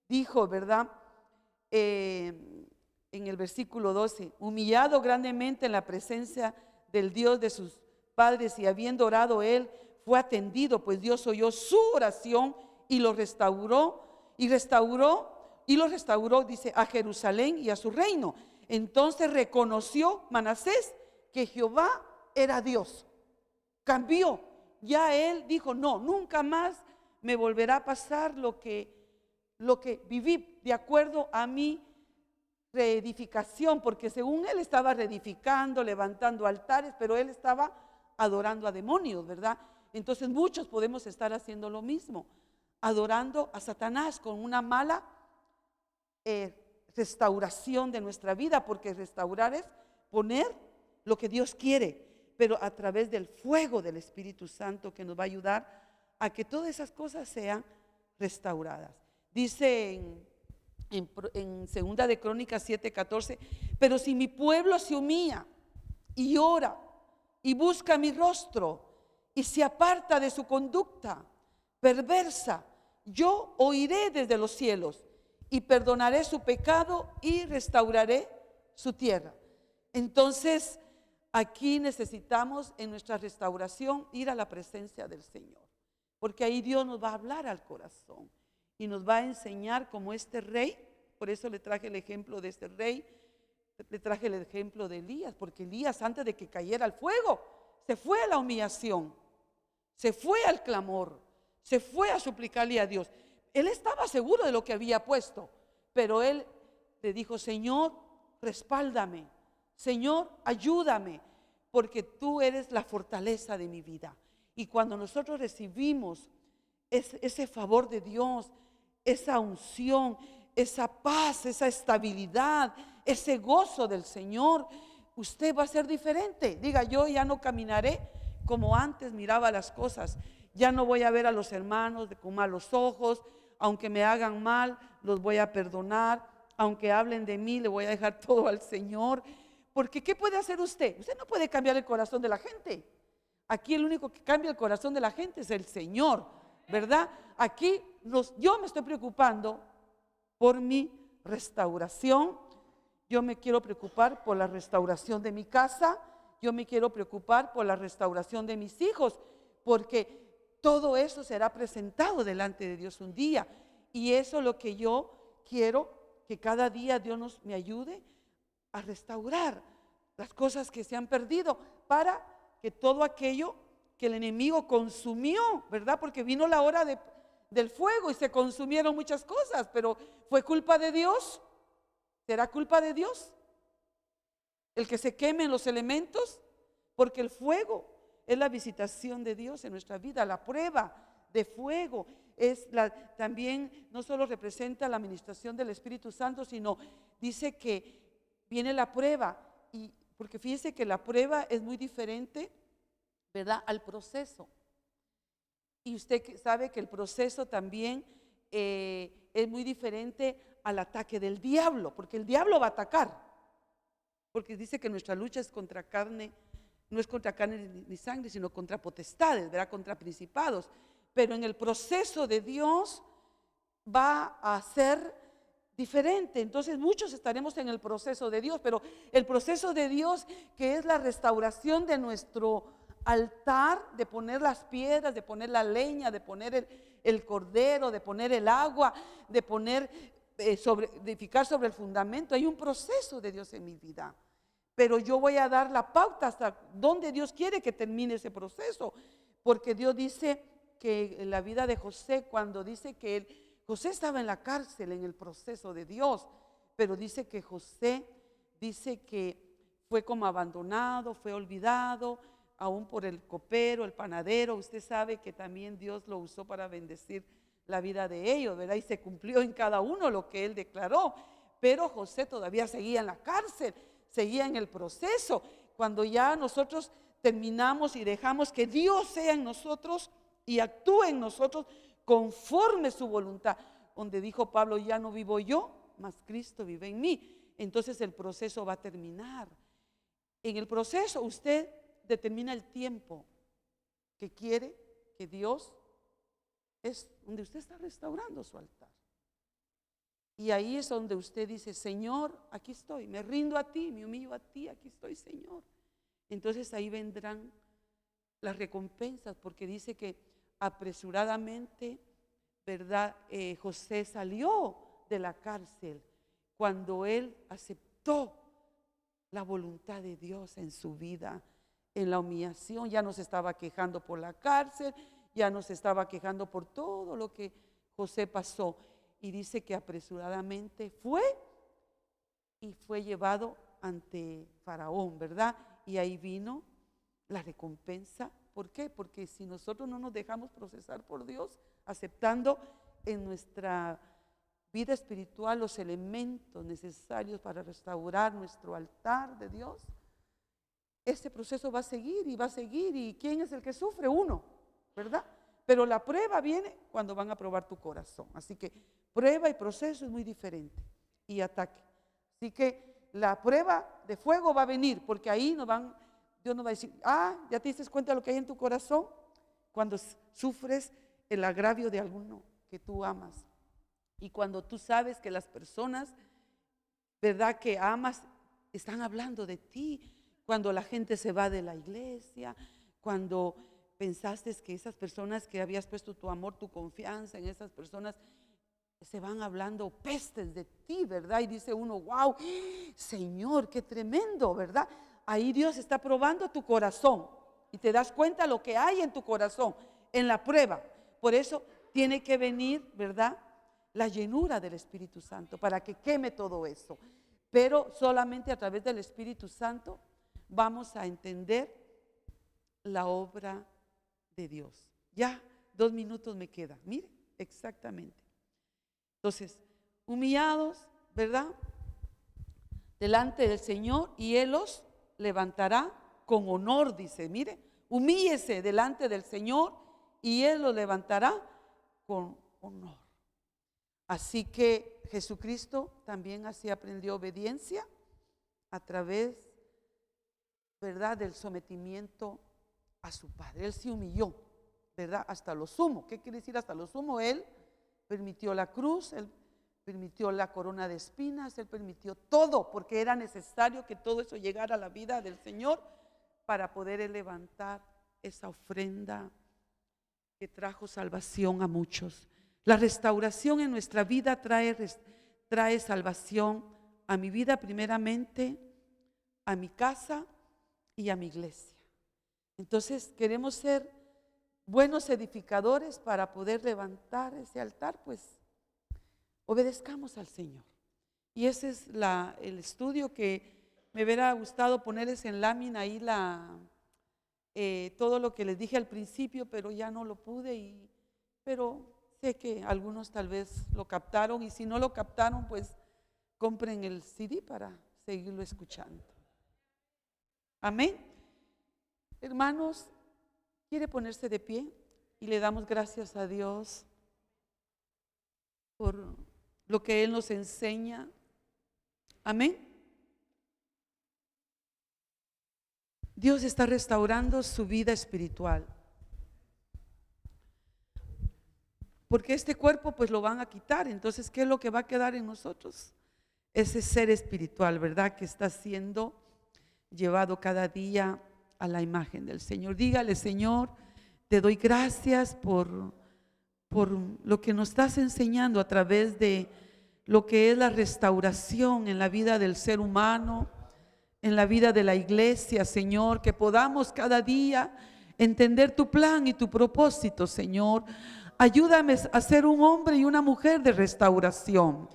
dijo, ¿verdad? En el versículo 12, humillado grandemente en la presencia del Dios de sus padres, y habiendo orado él, fue atendido, pues Dios oyó su oración y lo restauró, dice, a Jerusalén y a su reino. Entonces reconoció Manasés que Jehová era Dios. Cambió. Ya él dijo, no, nunca más me volverá a pasar lo que viví de acuerdo a mi reedificación, porque según él estaba reedificando, levantando altares, pero él estaba adorando a demonios, ¿verdad? Entonces muchos podemos estar haciendo lo mismo, adorando a Satanás con una mala restauración de nuestra vida, porque restaurar es poner lo que Dios quiere, pero a través del fuego del Espíritu Santo, que nos va a ayudar a que todas esas cosas sean restauradas. Dice en Segunda de Crónicas 7:14, pero si mi pueblo se humilla y ora y busca mi rostro y se aparta de su conducta perversa, yo oiré desde los cielos y perdonaré su pecado y restauraré su tierra. Entonces, aquí necesitamos en nuestra restauración ir a la presencia del Señor, porque ahí Dios nos va a hablar al corazón y nos va a enseñar como este rey. Por eso le traje el ejemplo de este rey, le traje el ejemplo de Elías, porque Elías, antes de que cayera al fuego, se fue a la humillación, se fue al clamor, se fue a suplicarle a Dios. Él estaba seguro de lo que había puesto, pero él le dijo: Señor, respáldame, Señor, ayúdame, porque tú eres la fortaleza de mi vida. Y cuando nosotros recibimos ese favor de Dios, esa unción, esa paz, esa estabilidad, ese gozo del Señor, usted va a ser diferente. Diga: yo ya no caminaré como antes miraba las cosas. Ya no voy a ver a los hermanos con malos ojos. Aunque me hagan mal, los voy a perdonar. Aunque hablen de mí, le voy a dejar todo al Señor. Porque ¿qué puede hacer usted? Usted no puede cambiar el corazón de la gente. Aquí el único que cambia el corazón de la gente es el Señor, ¿verdad? Aquí yo me estoy preocupando por mi restauración. Yo me quiero preocupar por la restauración de mi casa. Yo me quiero preocupar por la restauración de mis hijos, porque todo eso será presentado delante de Dios un día. Y eso es lo que yo quiero, que cada día Dios me ayude a restaurar las cosas que se han perdido, para que todo aquello que el enemigo consumió, ¿verdad? Porque vino la hora del fuego y se consumieron muchas cosas, pero ¿fue culpa de Dios? ¿Será culpa de Dios el que se quemen los elementos? Porque el fuego es la visitación de Dios en nuestra vida. La prueba de fuego también no solo representa la administración del Espíritu Santo, sino dice que viene la prueba, y porque fíjese que la prueba es muy diferente, ¿verdad?, al proceso. Y usted sabe que el proceso también es muy diferente al ataque del diablo, porque el diablo va a atacar, porque dice que nuestra lucha es contra carne, no es contra carne ni sangre, sino contra potestades, ¿verdad?, contra principados. Pero en el proceso de Dios va a ser diferente. Entonces muchos estaremos en el proceso de Dios, pero el proceso de Dios, que es la restauración de nuestro altar, de poner las piedras, de poner la leña, de poner el cordero, de poner el agua, de poner de edificar sobre el fundamento. Hay un proceso de Dios en mi vida, pero yo voy a dar la pauta hasta donde Dios quiere que termine ese proceso, porque Dios dice que en la vida de José, cuando dice que José estaba en la cárcel en el proceso de Dios, pero dice que José, dice que fue como abandonado, fue olvidado, aún por el copero, el panadero. Usted sabe que también Dios lo usó para bendecir la vida de ellos, ¿verdad? Y se cumplió en cada uno lo que él declaró. Pero José todavía seguía en la cárcel, seguía en el proceso. Cuando ya nosotros terminamos y dejamos que Dios sea en nosotros y actúe en nosotros conforme su voluntad, donde dijo Pablo: ya no vivo yo, mas Cristo vive en mí. Entonces el proceso va a terminar. En el proceso usted determina el tiempo que quiere que Dios, es donde usted está restaurando su altar. Y ahí es donde usted dice: Señor, aquí estoy, me rindo a ti, me humillo a ti, aquí estoy, Señor. Entonces ahí vendrán las recompensas, porque dice que apresuradamente, ¿verdad? José salió de la cárcel cuando él aceptó la voluntad de Dios en su vida. En la humillación, ya no se estaba quejando por la cárcel, ya no se estaba quejando por todo lo que José pasó. Y dice que apresuradamente fue llevado ante Faraón, ¿verdad? Y ahí vino la recompensa. ¿Por qué? Porque si nosotros no nos dejamos procesar por Dios, aceptando en nuestra vida espiritual los elementos necesarios para restaurar nuestro altar de Dios, este proceso va a seguir y va a seguir. ¿Y quién es el que sufre? Uno, ¿verdad? Pero la prueba viene cuando van a probar tu corazón. Así que prueba y proceso es muy diferente. Y ataque. Así que la prueba de fuego va a venir, porque ahí Dios nos va a decir: ya te diste cuenta de lo que hay en tu corazón cuando sufres el agravio de alguno que tú amas. Y cuando tú sabes que las personas, ¿verdad?, que amas están hablando de ti. Cuando la gente se va de la iglesia, cuando pensaste que esas personas que habías puesto tu amor, tu confianza en esas personas, se van hablando pestes de ti, ¿verdad? Y dice uno, wow, Señor, qué tremendo, ¿verdad? Ahí Dios está probando tu corazón y te das cuenta lo que hay en tu corazón, en la prueba. Por eso tiene que venir, ¿verdad?, la llenura del Espíritu Santo para que queme todo eso. Pero solamente a través del Espíritu Santo vamos a entender la obra de Dios. Ya 2 minutos me quedan, mire, exactamente. Entonces, humillados, ¿verdad?, delante del Señor, y Él los levantará con honor, dice. Mire, humíllese delante del Señor y Él los levantará con honor. Así que Jesucristo también así aprendió obediencia a través, ¿verdad?, del sometimiento a su Padre. Él se humilló, ¿verdad?, hasta lo sumo. ¿Qué quiere decir hasta lo sumo? Él permitió la cruz, Él permitió la corona de espinas, Él permitió todo, porque era necesario que todo eso llegara a la vida del Señor para poder levantar esa ofrenda que trajo salvación a muchos. La restauración en nuestra vida trae salvación a mi vida primeramente, a mi casa y a mi iglesia. Entonces queremos ser buenos edificadores para poder levantar ese altar, pues obedezcamos al Señor. Y ese es el estudio que me hubiera gustado ponerles en lámina ahí todo lo que les dije al principio, pero ya no lo pude, pero sé que algunos tal vez lo captaron, y si no lo captaron, pues compren el CD para seguirlo escuchando. Amén. Hermanos, ¿quiere ponerse de pie? Y le damos gracias a Dios por lo que Él nos enseña. Amén. Dios está restaurando su vida espiritual, porque este cuerpo pues lo van a quitar. Entonces, ¿qué es lo que va a quedar en nosotros? Ese ser espiritual, ¿verdad?, que está siendo llevado cada día a la imagen del Señor. Dígale: Señor, te doy gracias por lo que nos estás enseñando a través de lo que es la restauración en la vida del ser humano, en la vida de la iglesia, Señor, que podamos cada día entender tu plan y tu propósito, Señor. Ayúdame a ser un hombre y una mujer de restauración.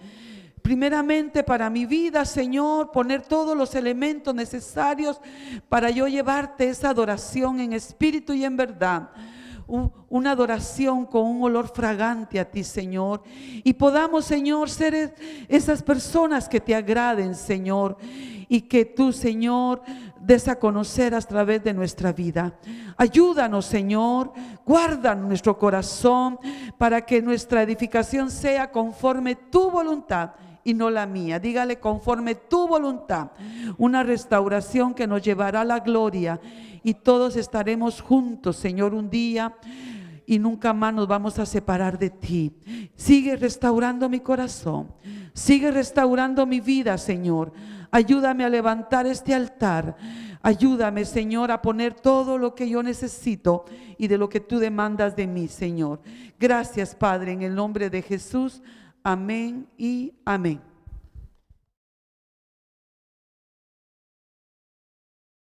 Primeramente para mi vida, Señor, poner todos los elementos necesarios para yo llevarte esa adoración en espíritu y en verdad. Una adoración con un olor fragante a ti, Señor, y podamos, Señor, ser esas personas que te agraden, Señor, y que tú, Señor, des a conocer a través de nuestra vida. Ayúdanos, Señor, guarda nuestro corazón para que nuestra edificación sea conforme tu voluntad y no la mía. Dígale: conforme tu voluntad. Una restauración que nos llevará a la gloria, y todos estaremos juntos, Señor, un día, y nunca más nos vamos a separar de ti. Sigue restaurando mi corazón, sigue restaurando mi vida, Señor. Ayúdame a levantar este altar. Ayúdame, Señor, a poner todo lo que yo necesito y de lo que tú demandas de mí, Señor. Gracias, Padre, en el nombre de Jesús. Amén y amén.